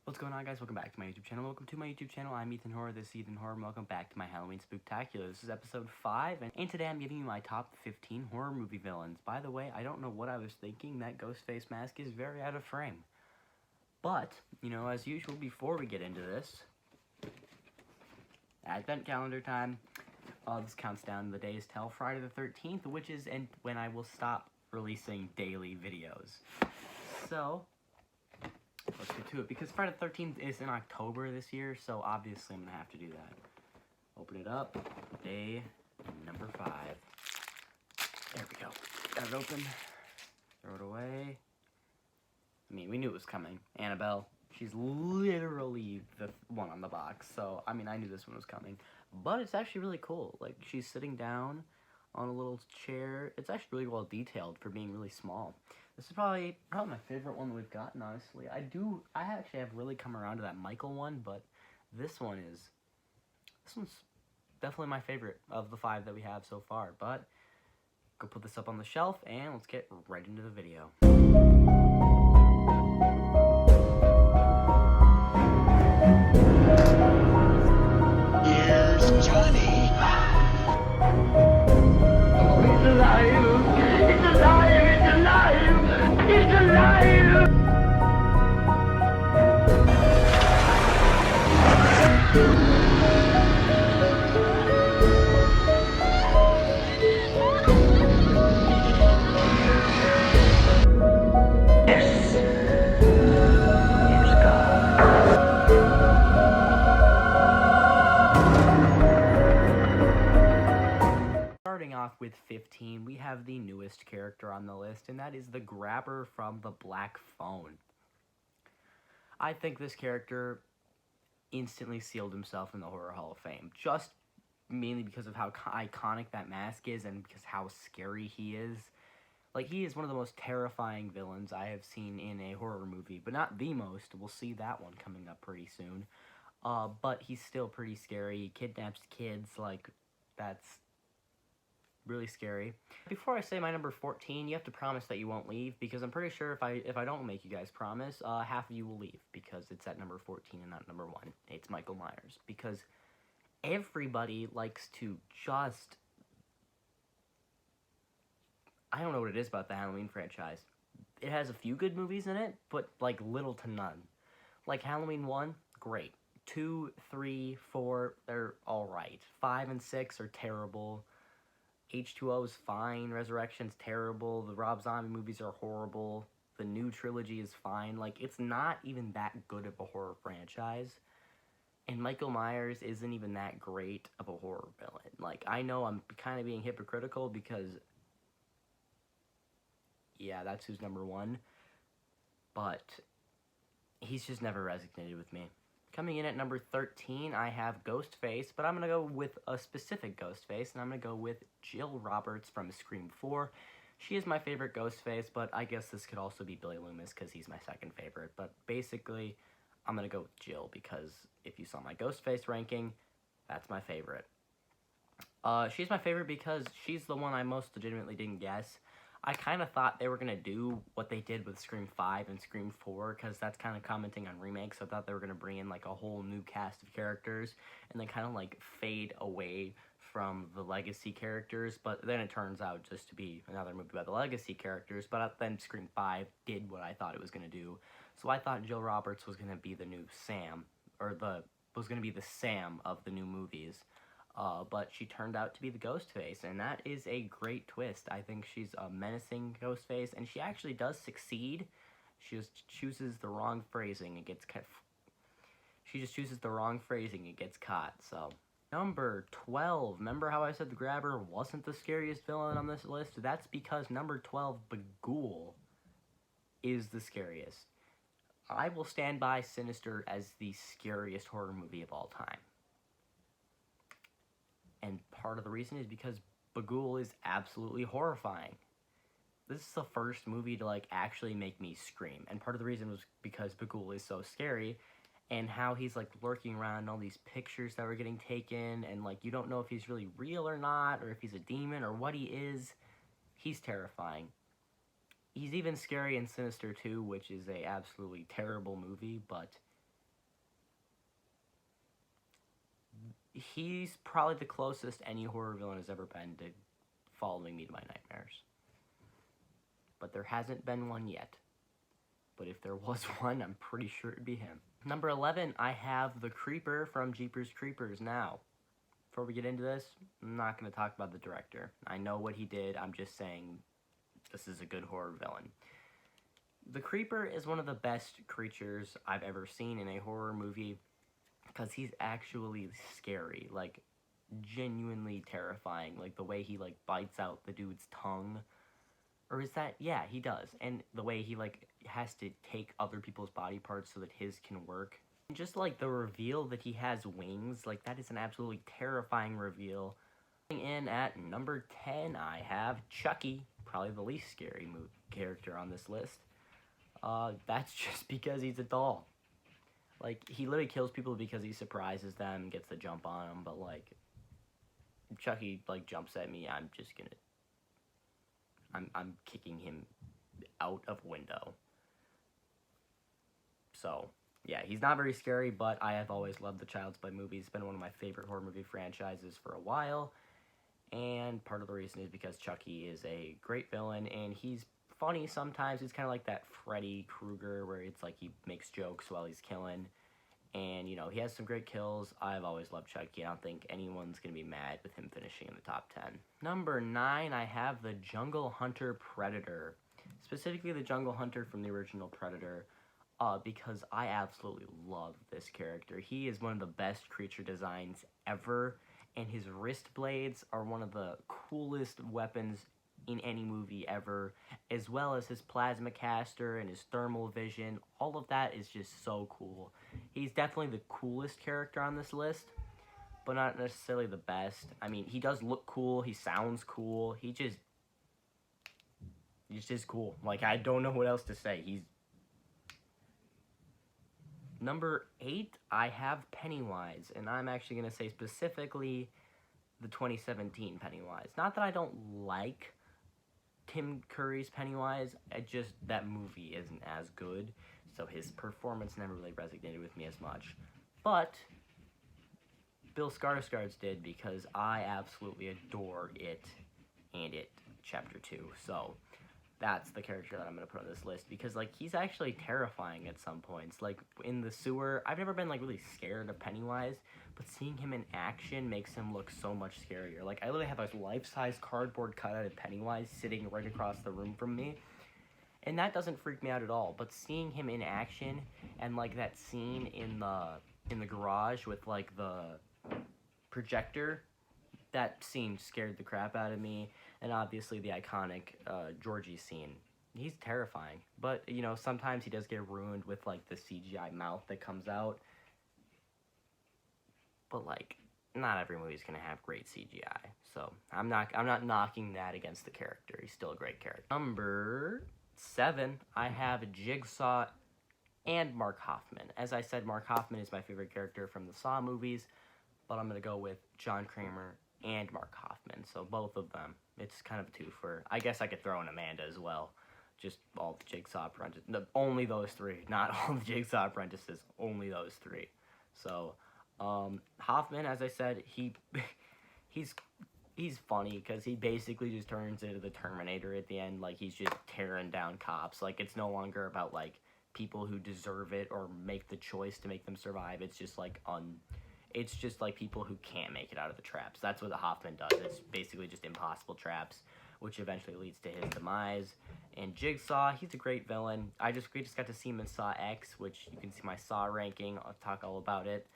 What's going on, guys? Welcome back to my YouTube channel. Welcome to my YouTube channel. I'm Ethan Horror. This is Ethan Horror, and welcome back to my Halloween Spooktacular. This is episode 5, and today I'm giving you my top 15 horror movie villains. By the way, I don't know what I was thinking. That Ghostface mask is very out of frame. But, as usual, before we get into this, Advent calendar time. This counts down the days till Friday the 13th, which is when I will stop releasing daily videos. So, let's get to it, because Friday the 13th is in October this year, so obviously I'm going to have to do that. Open it up, day number 5. There we go. Got it open, throw it away. I mean, we knew it was coming. Annabelle, she's literally the one on the box, so, I knew this one was coming. But it's actually really cool. Like, she's sitting down on a little chair. It's actually really well detailed for being really small. This is probably my favorite one that we've gotten, honestly. I actually have really come around to that Michael one, but this one's definitely my favorite of the 5 that we have so far. But go put this up on the shelf, and let's get right into the video. Here's Johnny. Oh, it's alive! It's alive! It's alive! It's alive! Yes. Yes, God. Starting off with 15, we have the newest character on the list, and that is the Grabber from the Black Phone. I think this character instantly sealed himself in the Horror Hall of Fame, just mainly because of how iconic that mask is and because how scary he is. Like, he is one of the most terrifying villains I have seen in a horror movie, but not the most. We'll see that one coming up pretty soon. But he's still pretty scary. He kidnaps kids, like, that's really scary. Before I say my number 14, you have to promise that you won't leave, because I'm pretty sure if I don't make you guys promise, half of you will leave, because it's at number 14 and not number 1. It's Michael Myers, because everybody likes to just... I don't know what it is about the Halloween franchise. It has a few good movies in it, but, like, little to none. Like, Halloween 1, great. 2, 3, 4, they're alright. 5 and 6 are terrible. H2O is fine. Resurrection's terrible. The Rob Zombie movies are horrible. The new trilogy is fine. Like, it's not even that good of a horror franchise. And Michael Myers isn't even that great of a horror villain. Like, I know I'm kind of being hypocritical because... yeah, that's who's number 1. But he's just never resonated with me. Coming in at number 13, I have Ghostface, but I'm going to go with a specific Ghostface, and I'm going to go with Jill Roberts from Scream 4. She is my favorite Ghostface, but I guess this could also be Billy Loomis because he's my second favorite. But basically, I'm going to go with Jill because if you saw my Ghostface ranking, that's my favorite. She's my favorite because she's the one I most legitimately didn't guess. I kind of thought they were going to do what they did with Scream 5 and Scream 4, because that's kind of commenting on remakes. I thought they were going to bring in, like, a whole new cast of characters, and then kind of, like, fade away from the legacy characters, but then it turns out just to be another movie about the legacy characters, but then Scream 5 did what I thought it was going to do. So I thought Jill Roberts was going to be the new Sam, was going to be the Sam of the new movies. But she turned out to be the Ghostface, and that is a great twist. I think she's a menacing Ghostface, and she actually does succeed. She just chooses the wrong phrasing and gets cut. She just chooses the wrong phrasing and gets caught, so. Number 12. Remember how I said the Grabber wasn't the scariest villain on this list? That's because number 12, Bughuul, is the scariest. I will stand by Sinister as the scariest horror movie of all time. And part of the reason is because Bughuul is absolutely horrifying. This is the first movie to, like, actually make me scream. And part of the reason was because Bughuul is so scary, and how he's, like, lurking around all these pictures that were getting taken, and, like, you don't know if he's really real or not, or if he's a demon, or what he is. He's terrifying. He's even scary in Sinister 2, which is a absolutely terrible movie, but he's probably the closest any horror villain has ever been to following me to my nightmares. But there hasn't been one yet. But if there was one, I'm pretty sure it'd be him. Number 11, I have the Creeper from Jeepers Creepers. Now, before we get into this, I'm not going to talk about the director. I know what he did. I'm just saying this is a good horror villain. The Creeper is one of the best creatures I've ever seen in a horror movie because he's actually scary, like genuinely terrifying, like the way he like bites out the dude's tongue. Or is that, yeah, he does. And the way he like has to take other people's body parts so that his can work. And just like the reveal that he has wings, like that is an absolutely terrifying reveal. In at number 10, I have Chucky, probably the least scary character on this list. That's just because he's a doll. Like, he literally kills people because he surprises them and gets the jump on them, but like, Chucky like jumps at me, I'm just gonna I'm kicking him out of window. So, yeah, he's not very scary, but I have always loved the Child's Play movies. It's been one of my favorite horror movie franchises for a while. And part of the reason is because Chucky is a great villain, and he's funny sometimes. He's kind of like that Freddy Krueger, where it's like he makes jokes while he's killing. And, you know, he has some great kills. I've always loved Chucky. I don't think anyone's going to be mad with him finishing in the top 10. Number 9, I have the Jungle Hunter Predator. Specifically the Jungle Hunter from the original Predator. Because I absolutely love this character. He is one of the best creature designs ever. And his wrist blades are one of the coolest weapons in any movie ever, as well as his plasma caster and his thermal vision. All of that is just so cool. He's definitely the coolest character on this list, but not necessarily the best. I mean, he does look cool, he sounds cool, he's just is cool. Like, I don't know what else to say. He's... Number 8, I have Pennywise, and I'm actually going to say specifically the 2017 Pennywise. Not that I don't like Tim Curry's Pennywise, that movie isn't as good, so his performance never really resonated with me as much. But Bill Skarsgård's did, because I absolutely adore it and It Chapter 2. So that's the character that I'm going to put on this list, because like he's actually terrifying at some points. Like in the sewer, I've never been like really scared of Pennywise, but seeing him in action makes him look so much scarier. Like, I literally have a life-size cardboard cutout of Pennywise sitting right across the room from me, and that doesn't freak me out at all. But seeing him in action, and like that scene in the garage with like the projector, that scene scared the crap out of me. And obviously the iconic Georgie scene. He's terrifying, but you know, sometimes he does get ruined with like the CGI mouth that comes out. But like, not every movie's gonna have great CGI, so I'm not knocking that against the character. He's still a great character. Number 7, I have Jigsaw and Mark Hoffman. As I said, Mark Hoffman is my favorite character from the Saw movies, but I'm gonna go with John Kramer and Mark Hoffman. So both of them. It's kind of a twofer. I guess I could throw in Amanda as well. Just all the Jigsaw apprentices. No, only those 3. Not all the Jigsaw apprentices. Only those 3. So Hoffman, as I said, he's funny because he basically just turns into the Terminator at the end. Like, he's just tearing down cops. Like, it's no longer about like people who deserve it or make the choice to make them survive. It's just like it's just like people who can't make it out of the traps. That's what the Hoffman does. It's basically just impossible traps, which eventually leads to his demise. And Jigsaw, he's a great villain. We just got to see him in Saw X, which you can see my Saw ranking. I'll talk all about it.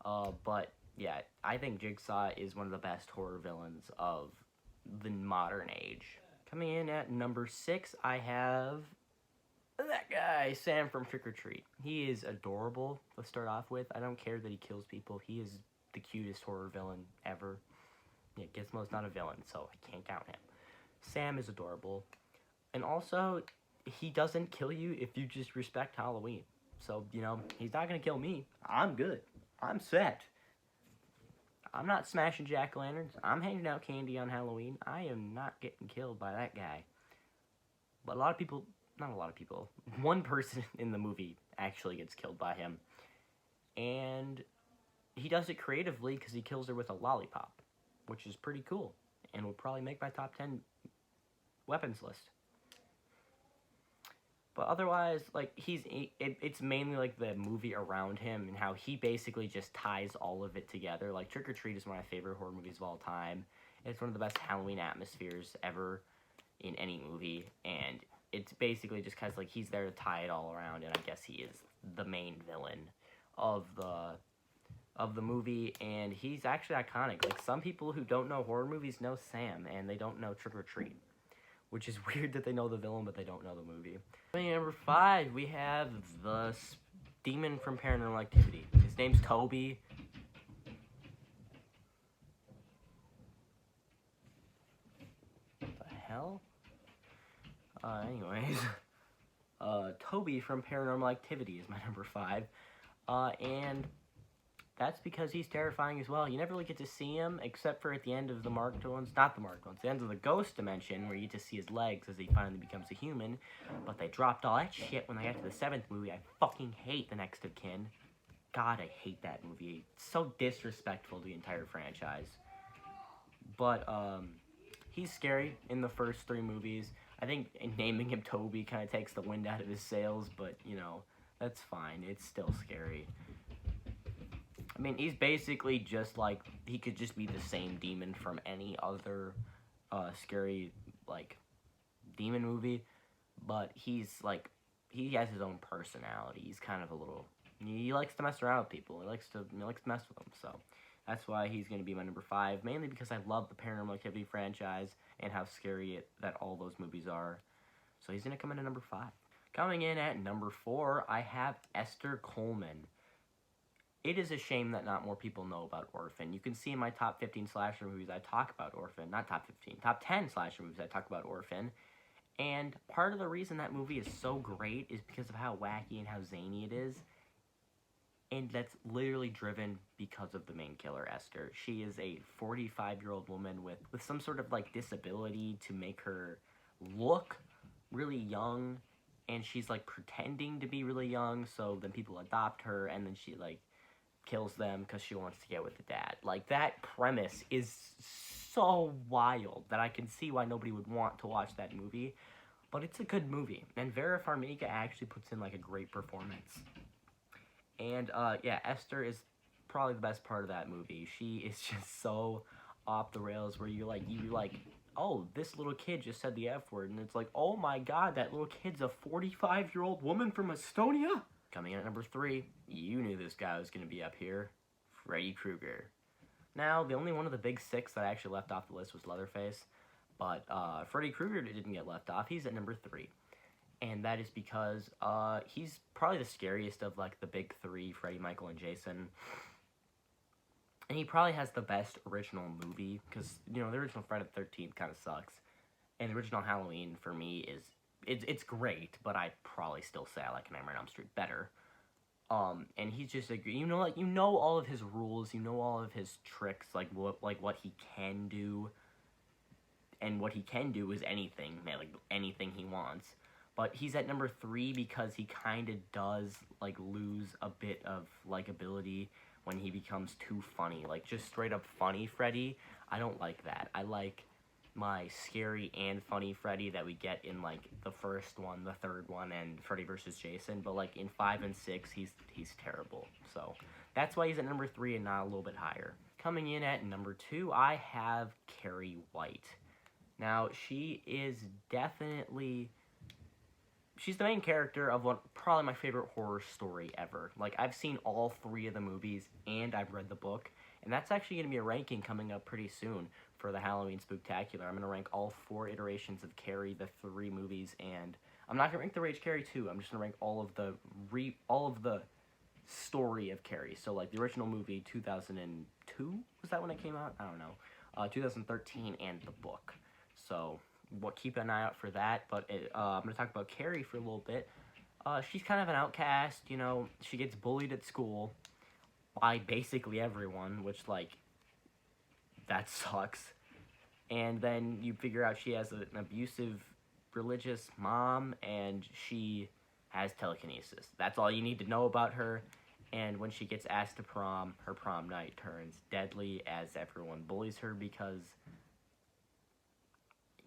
But yeah, I think Jigsaw is one of the best horror villains of the modern age. Coming in at number 6, I have that guy, Sam from Trick or Treat. He is adorable to start off with. I don't care that he kills people. He is the cutest horror villain ever. Yeah, Gizmo's not a villain, so I can't count him. Sam is adorable. And also, he doesn't kill you if you just respect Halloween. So, you know, he's not going to kill me. I'm good. I'm set. I'm not smashing jack-o'-lanterns. I'm handing out candy on Halloween. I am not getting killed by that guy. But not a lot of people. One person in the movie actually gets killed by him. And he does it creatively because he kills her with a lollipop, which is pretty cool, and will probably make my top 10 weapons list. But otherwise, like, it's mainly, like, the movie around him and how he basically just ties all of it together. Like, Trick or Treat is one of my favorite horror movies of all time. It's one of the best Halloween atmospheres ever in any movie, and it's basically just because, like, he's there to tie it all around, and I guess he is the main villain of the movie, and he's actually iconic. Like, some people who don't know horror movies know Sam, and they don't know Trick or Treat, which is weird that they know the villain, but they don't know the movie. Number 5, we have the demon from Paranormal Activity. His name's Toby. What the hell? Anyways, Toby from Paranormal Activity is my number 5, and that's because he's terrifying as well. You never really get to see him, except for at the end of the marked ones. Not the marked ones. The end of the Ghost Dimension, where you get to see his legs as he finally becomes a human. But they dropped all that shit when they got to the 7th movie. I fucking hate The Next of Kin. God, I hate that movie. It's so disrespectful to the entire franchise. But, he's scary in the first 3 movies. I think naming him Toby kind of takes the wind out of his sails, but, you know, that's fine. It's still scary. I mean, he's basically just like, he could just be the same demon from any other scary, like, demon movie, but he's, like, he has his own personality. He's kind of a little, he likes to mess around with people. He likes to mess with them, so that's why he's going to be my number 5, mainly because I love the Paranormal Activity franchise and how scary that all those movies are. So he's going to come in at number 5. Coming in at number 4, I have Esther Coleman. It is a shame that not more people know about Orphan. You can see in my top 15 slasher movies I talk about Orphan. Not top 15, top 10 slasher movies I talk about Orphan. And part of the reason that movie is so great is because of how wacky and how zany it is. And that's literally driven because of the main killer, Esther. She is a 45-year-old woman with some sort of, like, disability to make her look really young. And she's, like, pretending to be really young, so then people adopt her, and then she, like, kills them because she wants to get with the dad. Like, that premise is so wild that I can see why nobody would want to watch that movie. But it's a good movie. And Vera Farmiga actually puts in, like, a great performance. And, yeah, Esther is probably the best part of that movie. She is just so off the rails where you're like, oh, this little kid just said the F word. And it's like, oh my god, that little kid's a 45-year-old woman from Estonia? Coming in at number 3, you knew this guy was going to be up here, Freddy Krueger. Now, the only one of the big 6 that I actually left off the list was Leatherface, but Freddy Krueger didn't get left off. He's at number 3, and that is because he's probably the scariest of, like, the big 3, Freddy, Michael, and Jason. And he probably has the best original movie, because, you know, the original Friday the 13th kind of sucks, and the original Halloween, for me, is... It's great, but I'd probably still say I like Nightmare on Elm Street better. And he's just like, you know all of his rules, you know all of his tricks, like what he can do, and what he can do is anything, man, like anything he wants. But he's at number 3 because he kind of does, like, lose a bit of likability when he becomes too funny, like just straight up funny Freddy. I don't like that. I like my scary and funny Freddy that we get in, like, the first one, the third one, and Freddy vs. Jason, but, like, in 5 and 6, he's terrible. So that's why he's at number 3 and not a little bit higher. Coming in at number 2, I have Carrie White. Now, she is definitely... she's the main character of what probably my favorite horror story ever. Like, I've seen all 3 of the movies, and I've read the book, and that's actually going to be a ranking coming up pretty soon for the Halloween Spooktacular. I'm going to rank all 4 iterations of Carrie, the 3 movies, and I'm not going to rank the Rage Carrie 2. I'm just going to rank all of the story of Carrie. So, like, the original movie, 2002? Was that when it came out? I don't know. 2013, and the book. So, keep an eye out for that. But I'm going to talk about Carrie for a little bit. She's kind of an outcast, you know. She gets bullied at school by basically everyone, which, like, that sucks. And then you figure out she has an abusive religious mom, and she has telekinesis. That's all you need to know about her. And when she gets asked to prom, her prom night turns deadly as everyone bullies her because,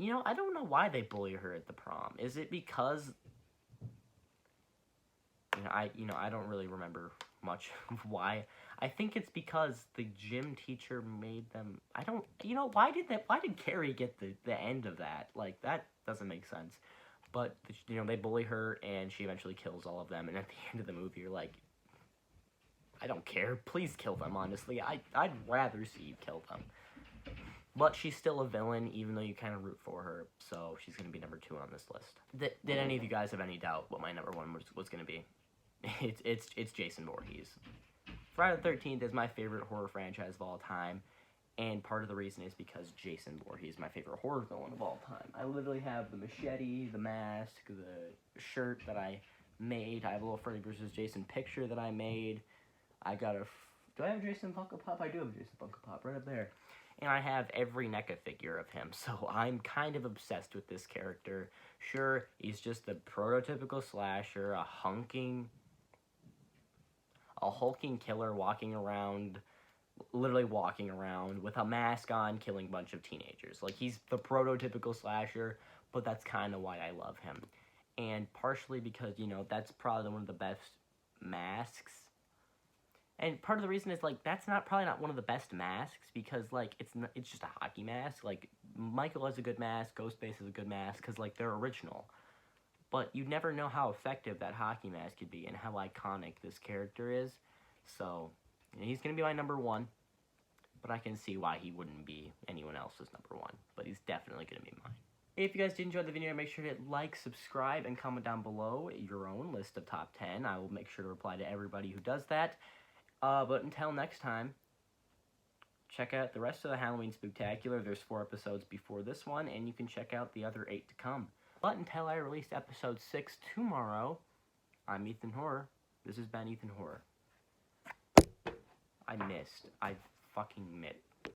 I don't know why they bully her at the prom. Is it because, I don't really remember much of why. I think it's because the gym teacher made them, why did Carrie get the end of that? Like, that doesn't make sense. But, they bully her, and she eventually kills all of them, and at the end of the movie, you're like, I don't care. Please kill them, honestly. I'd rather see you kill them. But she's still a villain, even though you kind of root for her, so she's going to be number 2 on this list. Did any of you guys have any doubt what my number 1 was going to be? It's Jason Voorhees. Friday the 13th is my favorite horror franchise of all time, and part of the reason is because Jason Voorhees is my favorite horror villain of all time. I literally have the machete, the mask, the shirt that I made. I have a little Freddy vs. Jason picture that I made. Do I have a Jason Funko Pop? I do have a Jason Funko Pop right up there. And I have every NECA figure of him, so I'm kind of obsessed with this character. Sure, he's just the prototypical slasher, a hulking killer literally walking around with a mask on, killing a bunch of teenagers. Like, he's the prototypical slasher, but that's kind of why I love him. And partially because, that's probably one of the best masks. And part of the reason is, like, that's probably not one of the best masks, because, like, it's just a hockey mask. Like, Michael has a good mask, Ghostface has a good mask, because, like, they're original. But you never know how effective that hockey mask could be and how iconic this character is. So, he's going to be my number 1. But I can see why he wouldn't be anyone else's number 1. But he's definitely going to be mine. If you guys did enjoy the video, make sure to hit like, subscribe, and comment down below your own list of top 10. I will make sure to reply to everybody who does that. But until next time, check out the rest of the Halloween Spooktacular. There's 4 episodes before this one, and you can check out the other 8 to come. But until I release episode 6 tomorrow, I'm Ethan Horror. This has been Ethan Horror. I fucking missed.